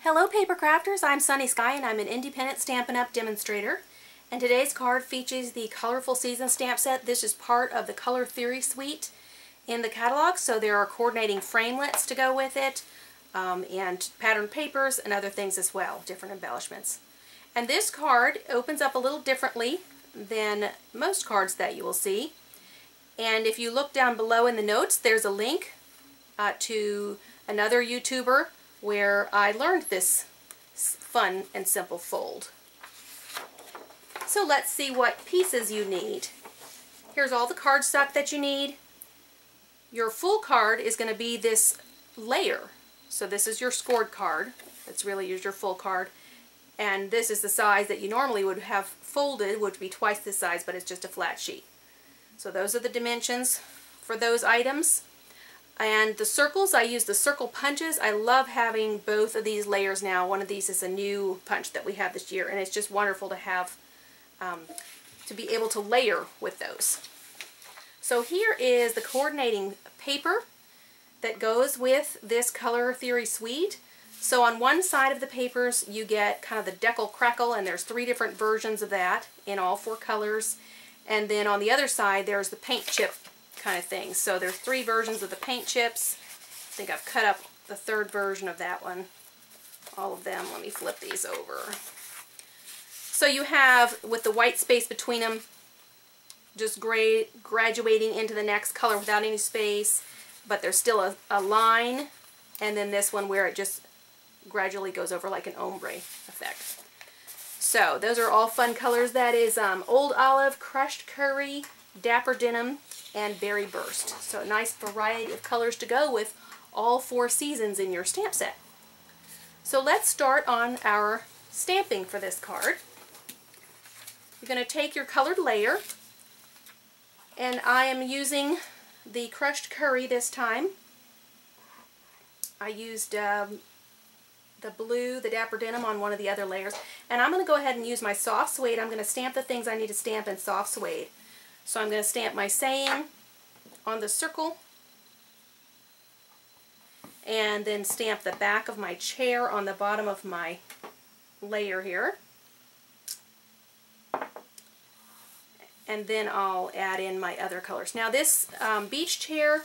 Hello paper crafters, I'm Sunny Sky and I'm an independent Stampin' Up! Demonstrator. And today's card features the Colorful Season stamp set. This is part of the Color Theory suite in the catalog, so there are coordinating framelits to go with it, and patterned papers and other things as well, different embellishments. And this card opens up a little differently than most cards that you will see. And if you look down below in the notes, there's a link to another YouTuber where I learned this fun and simple fold. So let's see what pieces you need. Here's all the cardstock that you need. Your full card is going to be this layer. So this is your scored card. That's really your full card. And this is the size that you normally would have folded, which would be twice this size, but it's just a flat sheet. So those are the dimensions for those items. And the circles, I use the circle punches. I love having both of these layers now. One of these is a new punch that we have this year, and it's just wonderful to have, to be able to layer with those. So here is the coordinating paper that goes with this Color Theory suite. So on one side of the papers you get kind of the decal crackle, and there's 3 different versions of that in all 4 colors. And then on the other side there's the paint chip kind of thing. So there's 3 versions of the paint chips. I think I've cut up the 3rd version of that one. All of them. Let me flip these over. So you have, with the white space between them, just graduating into the next color without any space, but there's still a line, and then this one where it just gradually goes over like an ombre effect. So those are all fun colors. That is Old Olive, Crushed Curry, Dapper Denim, and Berry Burst. So a nice variety of colors to go with all 4 seasons in your stamp set. So let's start on our stamping for this card. You're going to take your colored layer, and I am using the Crushed Curry this time. I used the blue, the Dapper Denim, on one of the other layers. And I'm going to go ahead and use my soft suede. I'm going to stamp the things I need to stamp in soft suede. So I'm going to stamp my saying on the circle, and then stamp the back of my chair on the bottom of my layer here. And then I'll add in my other colors. Now this beach chair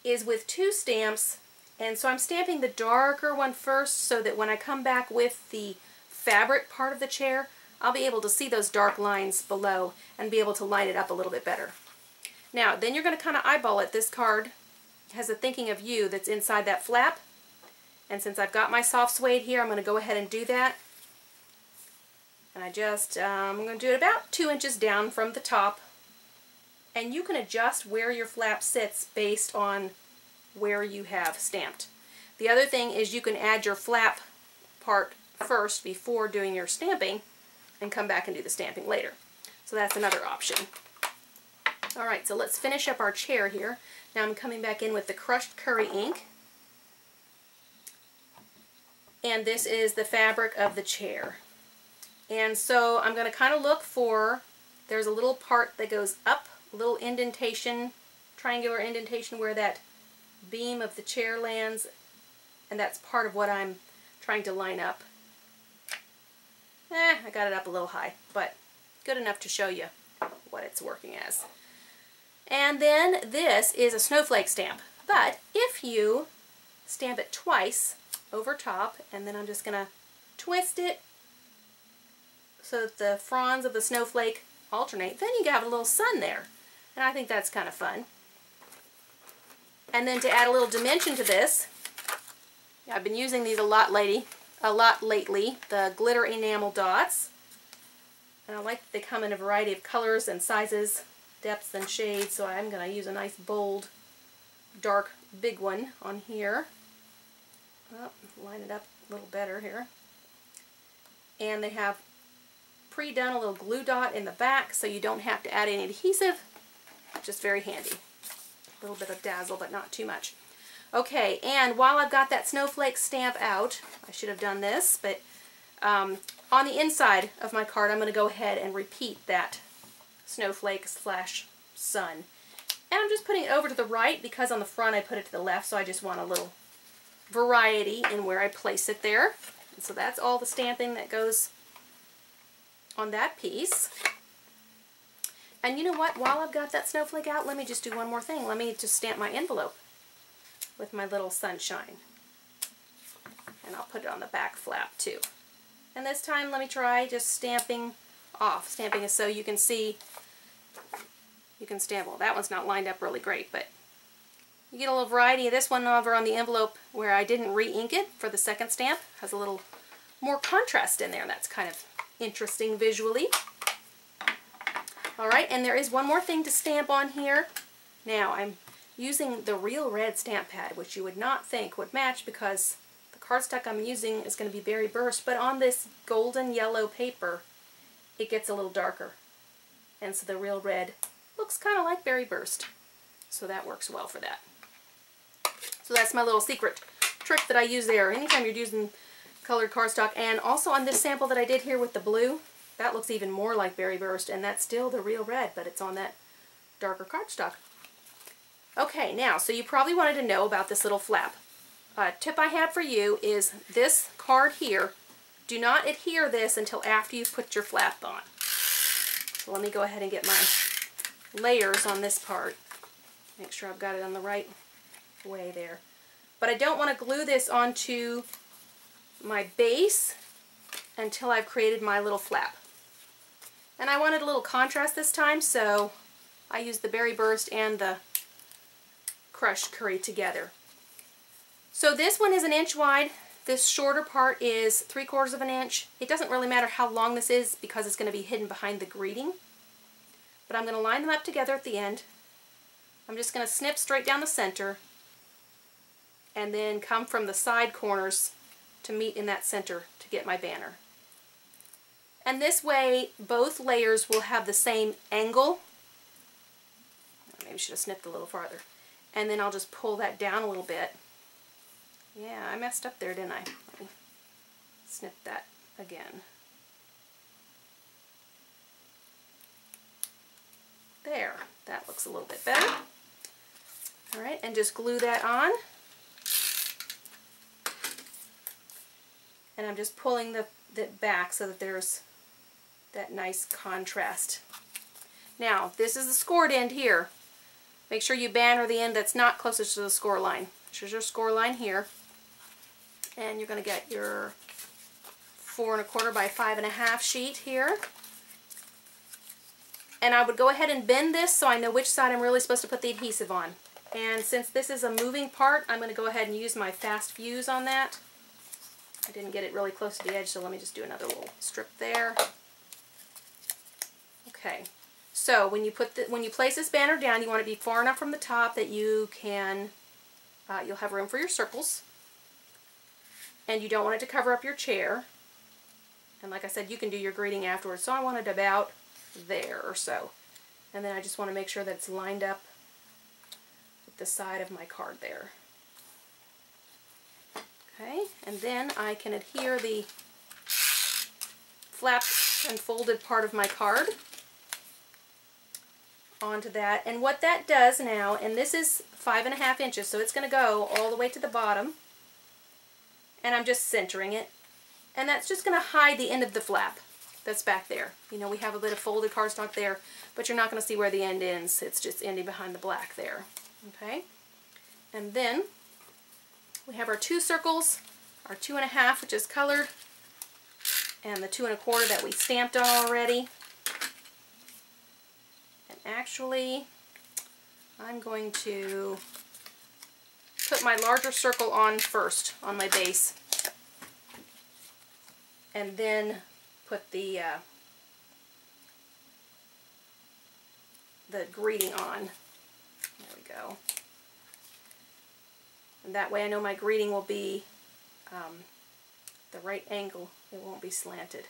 is with 2 stamps, and so I'm stamping the darker one first so that when I come back with the fabric part of the chair, I'll be able to see those dark lines below and be able to line it up a little bit better. Now then you're going to kind of eyeball it. This card has a thinking of you that's inside that flap, and since I've got my soft suede here, I'm going to go ahead and do that. And I'm going to do it about 2 inches down from the top, and you can adjust where your flap sits based on where you have stamped. The other thing is you can add your flap part first before doing your stamping and come back and do the stamping later. So that's another option. Alright, so let's finish up our chair here. Now I'm coming back in with the Crushed Curry ink, and this is the fabric of the chair. And so I'm going to kind of look for, there's a little part that goes up, a little indentation, triangular indentation where that beam of the chair lands, and that's part of what I'm trying to line up. I got it up a little high, but good enough to show you what it's working as. And then this is a snowflake stamp, but if you stamp it twice over top, and then I'm just going to twist it so that the fronds of the snowflake alternate, then you have a little sun there, and I think that's kind of fun. And then to add a little dimension to this, I've been using these a lot lately, the glitter enamel dots, and I like that they come in a variety of colors and sizes, depths and shades, so I'm going to use a nice bold dark big one on here. Line it up a little better here. And they have pre-done a little glue dot in the back, so you don't have to add any adhesive. Just very handy. A little bit of dazzle, but not too much. Okay, and while I've got that snowflake stamp out, I should have done this, but on the inside of my card I'm going to go ahead and repeat that snowflake slash sun. And I'm just putting it over to the right because on the front I put it to the left, so I just want a little variety in where I place it there. And so that's all the stamping that goes on that piece. And you know what? While I've got that snowflake out, let me just do one more thing. Let me just stamp my envelope with my little sunshine. And I'll put it on the back flap too. And this time let me try just stamping off. Stamping is so you can see, you can stamp. Well, that one's not lined up really great, but you get a little variety. This one over on the envelope where I didn't re-ink it for the second stamp has a little more contrast in there. That's kind of interesting visually. Alright, and there is one more thing to stamp on here. Now, I'm using the Real Red stamp pad, which you would not think would match because the cardstock I'm using is going to be Berry Burst, but on this golden yellow paper, it gets a little darker. And so the Real Red looks kind of like Berry Burst. So that works well for that. So that's my little secret trick that I use there. Anytime you're using colored cardstock, and also on this sample that I did here with the blue, that looks even more like Berry Burst, and that's still the Real Red, but it's on that darker cardstock. Okay, now, so you probably wanted to know about this little flap. Tip I have for you is this card here, do not adhere this until after you've put your flap on. So let me go ahead and get my layers on this part. Make sure I've got it on the right way there. But I don't want to glue this onto my base until I've created my little flap. And I wanted a little contrast this time, so I used the Berry Burst and the crushed curry together. So this one is 1 inch wide. This shorter part is 3/4 of an inch. It doesn't really matter how long this is because it's going to be hidden behind the greeting. But I'm going to line them up together at the end. I'm just going to snip straight down the center and then come from the side corners to meet in that center to get my banner. And this way, both layers will have the same angle. Maybe I should have snipped a little farther. And then I'll just pull that down a little bit. Yeah, I messed up there, didn't I? Let me snip that again. There, that looks a little bit better. All right, and just glue that on. And I'm just pulling the back so that there's that nice contrast. Now, this is the scored end here. Make sure you banner the end that's not closest to the score line. This is your score line here. And you're going to get your 4 1/4 by 5 1/2 sheet here. And I would go ahead and bend this so I know which side I'm really supposed to put the adhesive on. And since this is a moving part, I'm going to go ahead and use my fast fuse on that. I didn't get it really close to the edge, so let me just do another little strip there. Okay, so when you place this banner down, you want to be far enough from the top that you can, you'll have room for your circles, and you don't want it to cover up your chair. And like I said, you can do your greeting afterwards. So I want it about there or so, and then I just want to make sure that it's lined up with the side of my card there. Okay, and then I can adhere the flap and folded part of my card onto that. And what that does now, and this is 5 1/2 inches, so it's going to go all the way to the bottom, and I'm just centering it, and that's just going to hide the end of the flap that's back there. You know, we have a bit of folded cardstock there, but you're not going to see where the end ends. It's just ending behind the black there. Okay, and then we have our 2 circles, our 2 1/2, which is colored, and the 2 1/4 that we stamped on already. And actually, I'm going to put my larger circle on first on my base, and then put the greeting on. There we go. And that way I know my greeting will be the right angle. It won't be slanted.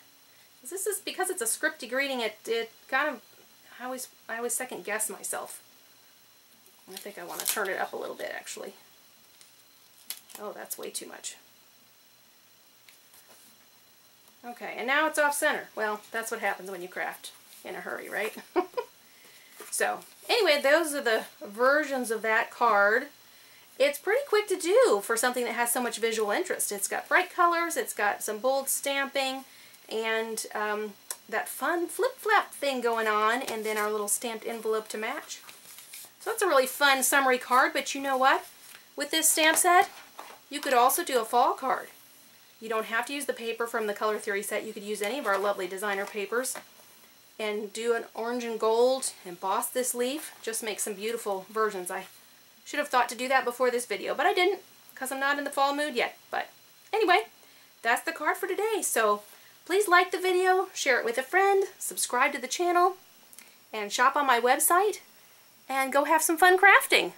This is because it's a scripty greeting. It kind of, I always second guess myself. I think I want to turn it up a little bit actually. Oh, that's way too much. Okay, and now it's off center. Well, that's what happens when you craft in a hurry, right? So, anyway, those are the versions of that card. it's pretty quick to do for something that has so much visual interest. It's got bright colors, it's got some bold stamping, and that fun flip-flap thing going on, and then our little stamped envelope to match. So that's a really fun summery card, but you know what? With this stamp set, you could also do a fall card. You don't have to use the paper from the Color Theory set. You could use any of our lovely designer papers and do an orange and gold, emboss this leaf, just make some beautiful versions. I should have thought to do that before this video, but I didn't because I'm not in the fall mood yet. But anyway, that's the card for today. So please like the video, share it with a friend, subscribe to the channel, and shop on my website, and go have some fun crafting.